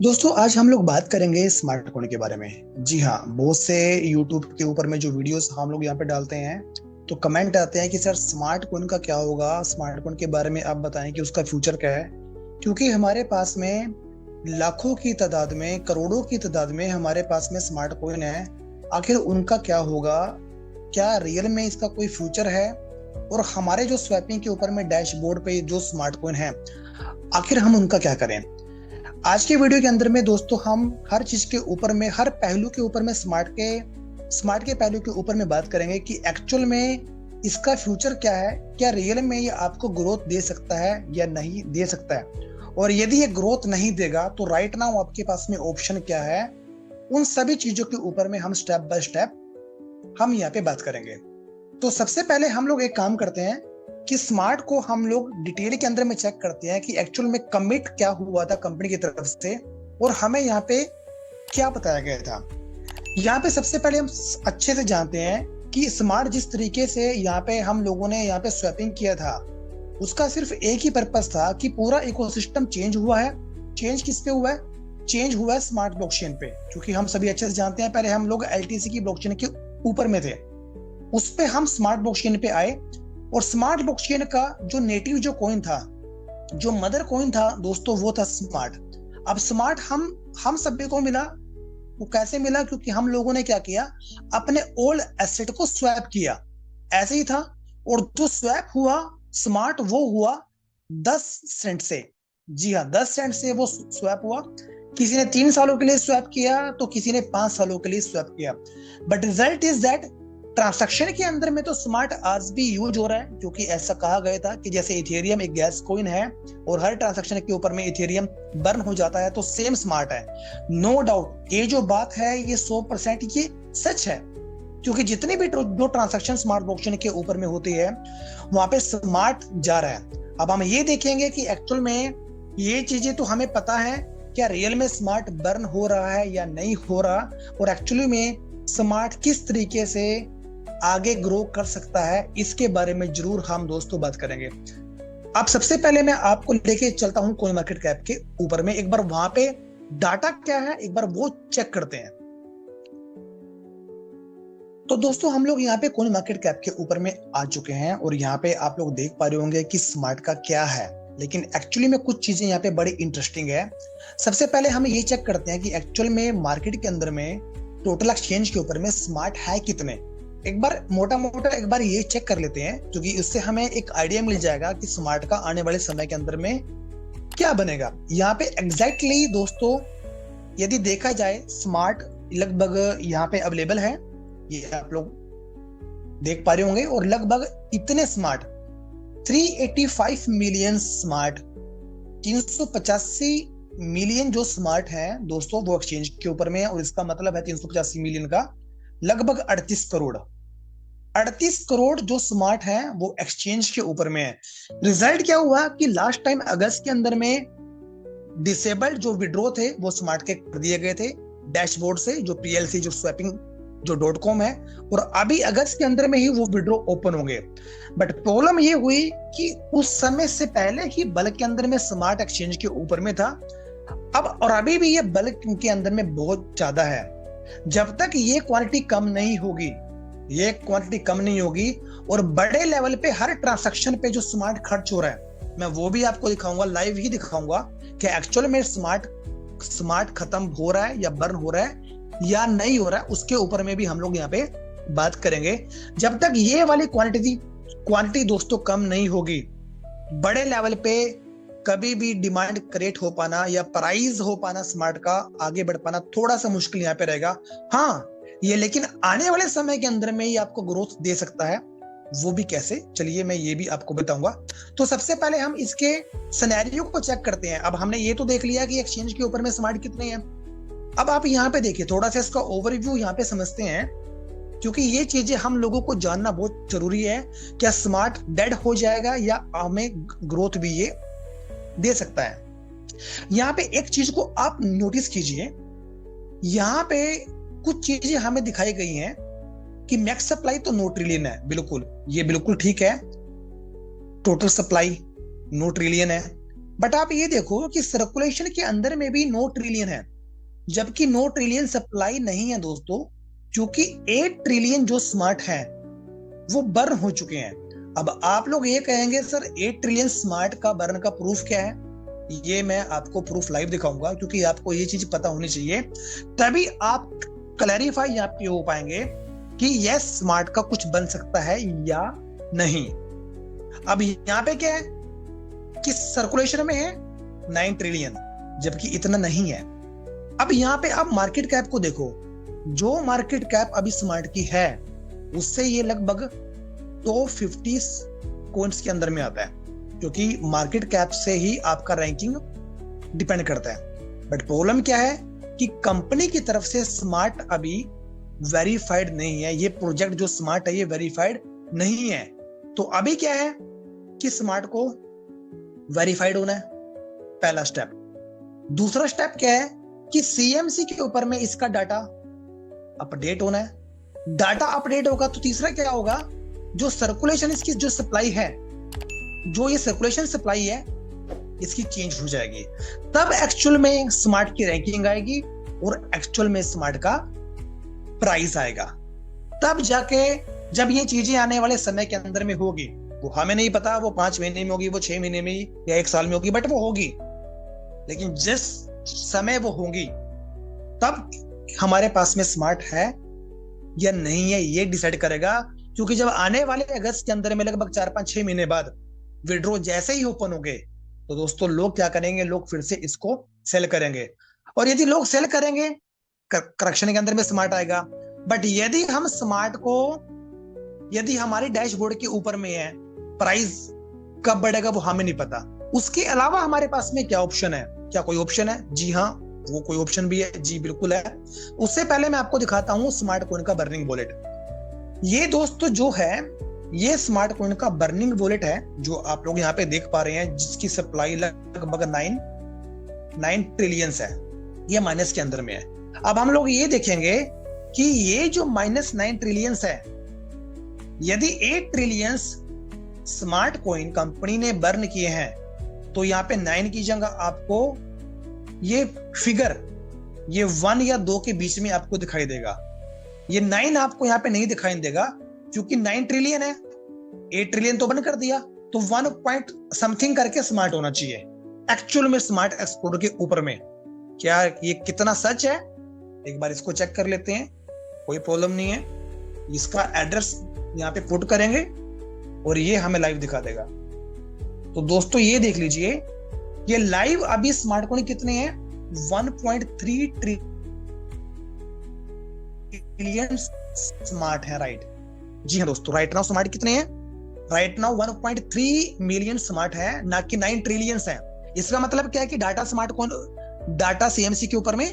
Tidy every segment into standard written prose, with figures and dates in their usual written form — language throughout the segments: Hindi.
दोस्तों आज हम लोग बात करेंगे स्मार्टफोन के बारे में। जी हाँ, बहुत से यूट्यूब के ऊपर में जो वीडियोस हम लोग यहाँ पे डालते हैं तो कमेंट आते हैं कि सर स्मार्टफोन का क्या होगा, स्मार्टफोन के बारे में आप बताएं कि उसका फ्यूचर क्या है। क्योंकि हमारे पास में लाखों की तादाद में, करोड़ों की तादाद में हमारे पास में स्मार्टफोन है। आखिर उनका क्या होगा, क्या रियल में इसका कोई फ्यूचर है? और हमारे जो स्वैपिंग के ऊपर में डैशबोर्ड पे जो स्मार्टफोन है, आखिर हम उनका क्या करें? आज के वीडियो के अंदर में दोस्तों हम हर चीज के ऊपर में, हर पहलू के ऊपर में स्मार्ट के पहलू के ऊपर में बात करेंगे कि एक्चुअल में इसका फ्यूचर क्या है, क्या रियल में ये आपको ग्रोथ दे सकता है या नहीं दे सकता है। और यदि ये ग्रोथ नहीं देगा तो राइट नाउ आपके पास में ऑप्शन क्या है। उन सभी चीजों के ऊपर में हम स्टेप बाय स्टेप हम यहाँ पे बात करेंगे। तो सबसे पहले हम लोग एक काम करते हैं कि स्मार्ट को हम लोग डिटेल के अंदर में चेक करते हैं कि एक्चुअल में कमिट क्या हुआ था कंपनी की तरफ से और हमें यहाँ पे क्या बताया गया था। यहाँ पे सबसे पहले हम अच्छे से जानते हैं कि स्मार्ट जिस तरीके से यहाँ पे हम लोगों ने यहाँ पे स्वैपिंग किया था, उसका सिर्फ एक ही पर्पस था कि पूरा इकोसिस्टम चेंज हुआ है। चेंज किस पे हुआ है? चेंज हुआ है स्मार्ट ब्लॉकचेन पे। क्योंकि हम सभी अच्छे से जानते हैं, पहले हम लोग एलटीसी की ब्लॉकचेन के ऊपर में थे, उस पे हम स्मार्ट ब्लॉकचेन पे आए। और स्मार्ट ब्लॉकचेन का जो नेटिव जो कॉइन था, जो मदर कॉइन था दोस्तों, वो था स्मार्ट। अब स्मार्ट हम सभी को मिला। वो कैसे मिला? क्योंकि हम लोगों ने क्या किया, अपने ओल्ड एसेट को स्वैप किया। ऐसे ही था। और जो स्वैप हुआ स्मार्ट, वो हुआ 10 सेंट से। जी हाँ, 10 सेंट से वो स्वैप हुआ। किसी ने 3 सालों के लिए स्वैप किया तो किसी ने 5 सालों के लिए स्वैप किया। But result is that transaction के अंदर में तो स्मार्ट आज भी यूज हो रहा है। क्योंकि ऐसा कहा गया था कि जैसे इथेरियम एक गैस कॉइन है और हर ट्रांसैक्शन के ऊपर में इथेरियम बर्न हो जाता है, तो सेम स्मार्ट है। नो डाउट ये जो बात है ये 100% ये सच है। क्योंकि जितनी भी जो ट्रांसैक्शन स्मार्ट ब्लॉकचेन के ऊपर में होती है, वहां पे स्मार्ट जा रहा है। अब हम ये देखेंगे कि एक्चुअल में ये चीजें तो हमें पता है, क्या रियल में स्मार्ट बर्न हो रहा है या नहीं हो रहा, और एक्चुअली में स्मार्ट किस तरीके से आगे ग्रो कर सकता है, इसके बारे में जरूर हम दोस्तों बात करेंगे। अब सबसे पहले मैं आपको लेके चलता हूं कोइन मार्केट कैप के ऊपर में। एक बार वहां पे डाटा क्या है, एक बार वो चेक करते हैं। तो दोस्तों हम लोग यहाँ पे कोइन मार्केट कैप के ऊपर में आ चुके हैं और यहाँ पे आप लोग देख पा रहे होंगे कि स्मार्ट का क्या है। लेकिन एक्चुअली में कुछ चीजें यहाँ पे बड़ी इंटरेस्टिंग है। सबसे पहले हम ये चेक करते हैं कि एक्चुअल में मार्केट के अंदर में टोटल एक्सचेंज के ऊपर में स्मार्ट है कितने। एक बार मोटा मोटा एक बार ये चेक कर लेते हैं, क्योंकि इससे हमें एक आइडिया मिल जाएगा कि स्मार्ट का आने वाले समय के अंदर में क्या बनेगा। यहाँ पे एग्जैक्टली दोस्तों यदि देखा जाए, स्मार्ट लगभग यहाँ पे अवेलेबल है, ये आप लोग देख पा रहे होंगे। और लगभग इतने स्मार्ट 385 मिलियन स्मार्ट, 385 मिलियन जो स्मार्ट हैं दोस्तों, वो एक्सचेंज के ऊपर में है। और इसका मतलब है 385 मिलियन का लगभग 38 करोड़। 38 करोड़ जो स्मार्ट हैं वो एक्सचेंज के ऊपर में है। रिजल्ट क्या हुआ कि लास्ट टाइम अगस्त के अंदर में डिसेबल्ड जो विड्रॉ थे वो स्मार्ट के कर दिए गए थे डैशबोर्ड से, जो पीएलसी जो स्वैपिंग जो .com है। और अभी अगस्त के अंदर में ही वो विड्रॉ ओपन होंगे। बट प्रॉब्लम ये हुई कि उस समय से पहले ही बल्क के अंदर में स्मार्ट एक्सचेंज के ऊपर में था। अब और अभी भी ये बल्क के अंदर में बहुत ज्यादा है। जब तक ये क्वांटिटी कम नहीं होगी, ये क्वांटिटी कम नहीं होगी और बड़े लेवल पे हर ट्रांसैक्शन पे जो स्मार्ट खर्च हो रहा है, मैं वो भी आपको दिखाऊंगा, लाइव ही दिखाऊंगा कि एक्चुअल में स्मार्ट खत्म हो रहा है या बर्न हो रहा है या नहीं हो रहा है। उसके ऊपर में भी हम लोग यहाँ पे बात करेंगे। जब तक ये वाली क्वांटिटी दोस्तों कम नहीं होगी, बड़े लेवल पे कभी भी डिमांड क्रिएट हो पाना या प्राइस हो पाना स्मार्ट का आगे बढ़ पाना थोड़ा सा मुश्किल यहाँ पे रहेगा। हाँ ये लेकिन आने वाले समय के अंदर में ये आपको ग्रोथ दे सकता है। वो भी कैसे, चलिए मैं ये भी आपको बताऊंगा। तो सबसे पहले हम इसके सिनेरियो को चेक करते हैं। अब हमने ये तो देख लिया कि एक्सचेंज के ऊपर में स्मार्ट कितने हैं। अब आप यहाँ पे देखिए, थोड़ा सा इसका ओवरव्यू यहाँ पे समझते हैं, क्योंकि ये चीजें हम लोगों को जानना बहुत जरूरी है। क्या स्मार्ट डेड हो जाएगा या हमें ग्रोथ भी ये दे सकता है। यहाँ पे एक चीज को आप नोटिस कीजिए, यहाँ पे कुछ चीजें हमें दिखाई गई हैं कि मैक्स सप्लाई तो 9 ट्रिलियन है, बिल्कुल ये बिल्कुल ठीक है। टोटल सप्लाई 9 ट्रिलियन है। बट आप ये देखो कि सर्कुलेशन के अंदर में भी 9 ट्रिलियन है, जबकि 9 ट्रिलियन सप्लाई नहीं है दोस्तों, क्योंकि 8 ट्रिलियन जो स्मार्ट है वो बर्न हो चुके हैं। अब आप लोग ये कहेंगे सर 8 ट्रिलियन स्मार्ट का बर्न का प्रूफ क्या है? ये मैं आपको प्रूफ लाइव दिखाऊंगा, क्योंकि आपको ये चीज पता होनी चाहिए, तभी आप क्लैरिफाई यहाँ पे हो पाएंगे कि यस स्मार्ट का कुछ बन सकता है या नहीं। अब यहाँ पे क्या है कि सर्कुलेशन में है 9 ट्रिलियन, जबकि इतना नहीं है। अब यहाँ पे आप मार्केट कैप को देखो, जो मार्केट कैप अभी स्मार्ट की है उससे ये लगभग टॉप 50 कॉइन्स के अंदर में आता है, क्योंकि मार्केट कैप से ही आपका रैंकिंग डिपेंड करता है। बट प्रॉब्लम क्या है कि कंपनी की तरफ से स्मार्ट अभी वेरीफाइड नहीं है, ये प्रोजेक्ट जो स्मार्ट है ये वेरीफाइड नहीं है। तो अभी क्या है कि स्मार्ट को वेरीफाइड होना है, पहला स्टेप। दूसरा स्टेप क्या है कि सीएमसी के ऊपर में इसका डाटा अपडेट होना है। डाटा अपडेट होगा तो तीसरा क्या होगा, जो सर्कुलेशन इसकी जो सप्लाई है, जो ये सर्कुलेशन सप्लाई है इसकी चेंज हो जाएगी, तब एक्चुअल में स्मार्ट की रैंकिंग आएगी और एक्चुअल में स्मार्ट का प्राइस आएगा। तब जाके जब ये चीजें आने वाले समय के अंदर में होगी, वो हमें नहीं पता वो 5 महीने में होगी, वो 6 महीने में या 1 साल में होगी, बट वो होगी। लेकिन जिस समय वो होगी तब हमारे पास में स्मार्ट है या नहीं है ये डिसाइड करेगा, क्योंकि जब आने वाले अगस्त के अंदर में लगभग 4-5-6 महीने बाद विड्रॉ जैसे ही ओपन हो गए तो दोस्तों लोग क्या करेंगे, लोग फिर से इसको सेल करेंगे। और यदि लोग सेल करेंगे करेक्शन के अंदर में स्मार्ट आएगा। बट यदि हम स्मार्ट को, यदि हमारी डैशबोर्ड के ऊपर में है, प्राइस कब बढ़ेगा वो हमें नहीं पता। उसके अलावा हमारे पास में क्या ऑप्शन है? क्या कोई ऑप्शन है? जी हाँ, वो कोई ऑप्शन भी है, जी बिल्कुल है। उससे पहले मैं आपको दिखाता हूं स्मार्ट कॉइन का बर्निंग वॉलेट। ये दोस्तों जो है ये स्मार्ट कॉइन का बर्निंग वॉलेट है, जो आप लोग यहाँ पे देख पा रहे हैं, जिसकी सप्लाई लगभग 9 ट्रिलियन है, ये माइनस के अंदर में है। अब हम लोग ये देखेंगे कि ये जो -9 ट्रिलियन है, यदि 8 ट्रिलियन स्मार्ट कॉइन कंपनी ने बर्न किए हैं तो यहाँ पे 9 की जगह आपको ये फिगर, ये 1 या 2 के बीच में आपको दिखाई देगा। ये 9 आपको यहाँ पे नहीं दिखाई देगा क्योंकि 9 ट्रिलियन है, 8 ट्रिलियन तो बंद कर दिया, तो 1 पॉइंट समथिंग करके स्मार्ट होना चाहिए एक्चुअल में स्मार्ट एक्सपोर्टर के ऊपर में। क्या ये कितना सच है? एक बार इसको चेक कर लेते हैं, कोई प्रॉब्लम नहीं है। इसका एड्रेस यहाँ पे पुट करेंगे और ये हमें लाइव दिखा देगा। तो दोस्तों ये देख लीजिए, ये लाइव अभी स्मार्ट कॉइन कितने हैं, 1.3 ट्रिलियन स्मार्ट है, राइट? जी हाँ दोस्तों, राइट नाउ स्मार्ट कितने हैं? राइट नाउ 1.3 मिलियन स्मार्ट है, ना कि 9 ट्रिलियन है। इसका मतलब क्या है कि data smart coin, data CMC के ऊपर में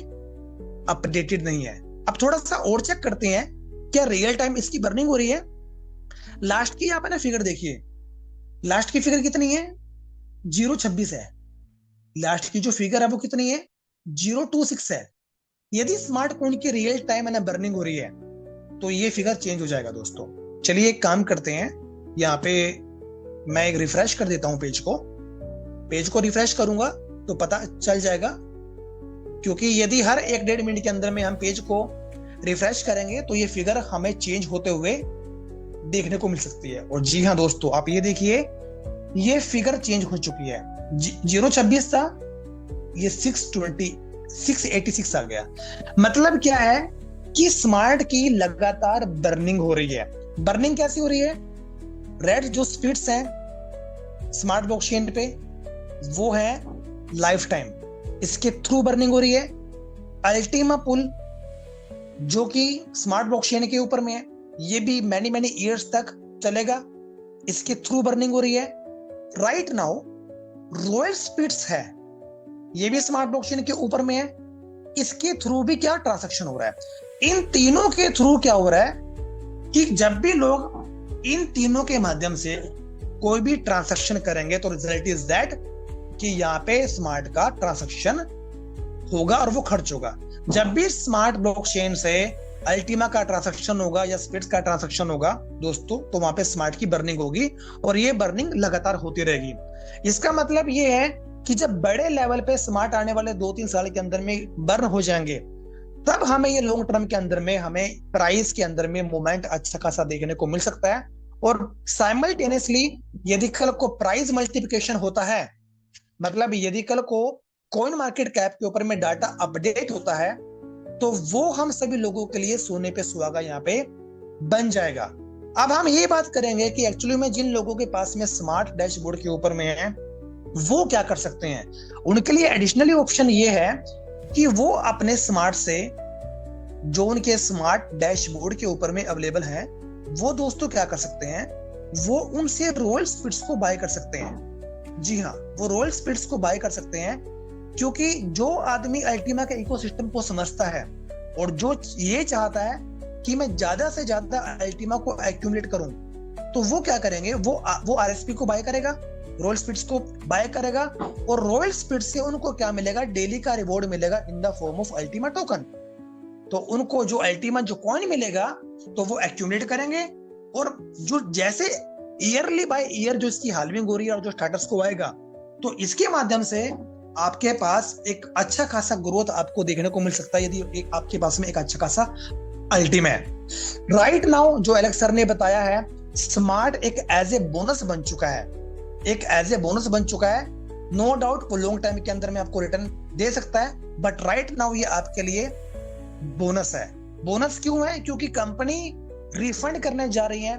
अपडेटेड नहीं है। अब थोड़ा सा और चेक करते हैं, क्या रियल टाइम इसकी बर्निंग हो रही है? लास्ट की आप ना फिगर देखिए, लास्ट की फिगर कितनी है? 0.26 है। लास्ट की जो फिगर है वो कितनी है? 0.26 है। यदि स्मार्ट कॉइन की रियल टाइम है ना बर्निंग हो रही है तो ये फिगर चेंज हो जाएगा दोस्तों। चलिए एक काम करते हैं, यहाँ पे मैं एक रिफ्रेश कर देता हूं पेज को रिफ्रेश करूंगा तो पता चल जाएगा, क्योंकि यदि हर 1-1.5 मिनट के अंदर में हम पेज को रिफ्रेश करेंगे तो ये फिगर हमें चेंज होते हुए देखने को मिल सकती है। और जी हाँ दोस्तों, आप ये देखिए, ये फिगर चेंज हो चुकी है। 0.26 था, ये 686 आ गया। मतलब क्या है कि स्मार्ट की लगातार बर्निंग हो रही है। बर्निंग कैसी हो रही है? रेड जो स्पीड्स हैं स्मार्ट ब्लॉकचेन पे वो है लाइफ टाइम, इसके थ्रू बर्निंग हो रही है। अल्टीमा पुल जो कि स्मार्ट ब्लॉकचेन के ऊपर में है, ये भी मैनी ईयर्स तक चलेगा, इसके थ्रू बर्निंग हो रही है। राइट नाउ रॉयल स्पीड्स है, ये भी स्मार्ट ब्लॉकचेन के ऊपर में है, इसके थ्रू भी क्या ट्रांजैक्शन हो रहा है। इन तीनों के थ्रू क्या हो रहा है कि जब भी लोग इन तीनों के माध्यम से कोई भी ट्रांजैक्शन करेंगे तो रिजल्ट इज दैट कि यहाँ पे स्मार्ट का ट्रांजैक्शन होगा और वो खर्च होगा। जब भी स्मार्ट ब्लॉकचेन से अल्टीमा का ट्रांजैक्शन होगा या स्पिट्स का ट्रांजैक्शन होगा दोस्तों, तो वहां पे स्मार्ट की बर्निंग होगी और ये बर्निंग लगातार होती रहेगी। इसका मतलब ये है कि जब बड़े लेवल पे स्मार्ट आने वाले 2-3 साल के अंदर में बर्न हो जाएंगे, तब हमें ये लॉन्ग टर्म के अंदर में हमें प्राइस के अंदर में मूवमेंट अच्छा खासा देखने को मिल सकता है। और साइमल्टेनियसली यदि कल को प्राइस मल्टीप्लिकेशन होता है, मतलब यदि कल को कॉइन मार्केट कैप के ऊपर में डाटा अपडेट होता है, तो वो हम सभी लोगों के लिए सोने पे सुहागा यहाँ पे बन जाएगा। अब हम ये बात करेंगे कि एक्चुअली में जिन लोगों के पास में स्मार्ट डैशबोर्ड के ऊपर में है, वो क्या कर सकते हैं। उनके लिए एडिशनली ऑप्शन ये है कि वो अपने स्मार्ट से, जो उनके स्मार्ट डैशबोर्ड के ऊपर में अवेलेबल है, वो दोस्तों क्या कर सकते हैं, वो उनसे रॉयल स्पिट्स को बाय कर सकते हैं। जी हाँ, वो रॉयल स्पिट्स को बाय कर सकते हैं, क्योंकि जो आदमी अल्टीमा के इकोसिस्टम को समझता है और जो ये चाहता है कि मैं ज्यादा से ज्यादा अल्टीमा को एक्यूमुलेट करूं, तो वो क्या करेंगे, वो आरएसपी को बाय करेगा, रॉयल स्पिट्स को बाय करेगा, और रॉयल स्पिट्स से उनको क्या मिलेगा, डेली का रिवॉर्ड मिलेगा in the form of Ultima token. तो उनको जो अल्टीमा जो कॉइन मिलेगा, तो वो एक्यूमुलेट करेंगे, और जो जैसे ईयरली बाय ईयर जो इसकी हाल्विंग हो रही है और जो स्टार्टर्स को आएगा, तो इसके माध्यम से आपके पास एक अच्छा खासा ग्रोथ आपको देखने को मिल सकता है, यदि आपके पास में एक अच्छा खासा अल्टीमा है। राइट नाउ जो एलेक्स सर ने बताया है, स्मार्ट एक एज ए बोनस बन चुका है, एक एज ए बोनस बन चुका है। नो डाउट वो लॉन्ग टाइम के अंदर में आपको रिटर्न दे सकता है, बट राइट नाउ ये आपके लिए बोनस है। बोनस क्यों है? क्योंकि कंपनी रिफंड करने जा रही है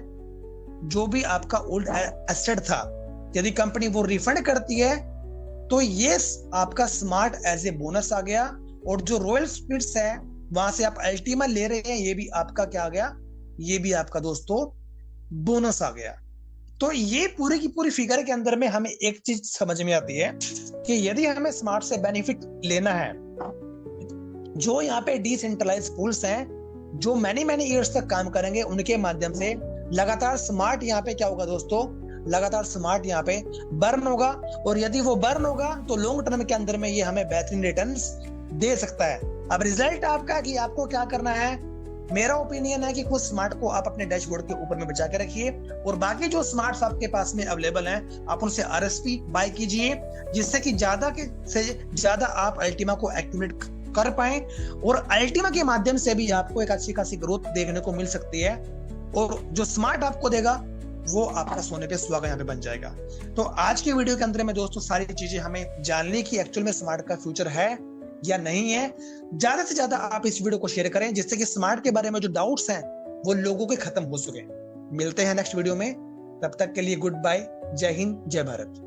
जो भी आपका ओल्ड एसेट था। यदि कंपनी वो रिफंड करती है, तो ये आपका स्मार्ट एज ए बोनस आ गया, और जो रॉयल स्पिट्स है वहां से आप अल्टीमा ले रहे हैं, ये भी आपका क्या आ गया, ये भी आपका दोस्तों बोनस आ गया। तो ये पूरी की पूरी फिगर के अंदर में हमें एक चीज समझ में आती है कि यदि हमें स्मार्ट से बेनिफिट लेना है, जो यहाँ पे डिसेंट्रलाइज पूल्स हैं, जो मैनी ईयर्स तक काम करेंगे, उनके माध्यम से लगातार स्मार्ट यहाँ पे क्या होगा दोस्तों, लगातार स्मार्ट यहाँ पे बर्न होगा, और यदि वो बर्न होगा तो लॉन्ग टर्म के अंदर में ये हमें बेहतरीन रिटर्न्स दे सकता है। अब रिजल्ट आपका कि आपको क्या करना है। मेरा ओपिनियन है कि कुछ स्मार्ट को आप अपने डैशबोर्ड के ऊपर में बचा के रखिए, और बाकी जो स्मार्ट्स आपके पास में अवेलेबल हैं, आप उनसे आरएसपी बाय कीजिए, जिससे कि ज्यादा से ज्यादा आप अल्टीमा को एक्यूमुलेट कर पाए, और अल्टीमा के माध्यम से भी आपको एक अच्छी खासी ग्रोथ देखने को मिल सकती है, और जो स्मार्ट आपको देगा वो आपका सोने पे सुहागा यहाँ पे बन जाएगा। तो आज के वीडियो के अंदर में दोस्तों सारी चीजें हमें जानने की एक्चुअल में स्मार्ट का फ्यूचर है या नहीं है। ज्यादा से ज्यादा आप इस वीडियो को शेयर करें, जिससे कि स्मार्ट के बारे में जो डाउट्स हैं वो लोगों के खत्म हो सके। मिलते हैं नेक्स्ट वीडियो में, तब तक के लिए गुड बाय, जय हिंद, जय भारत।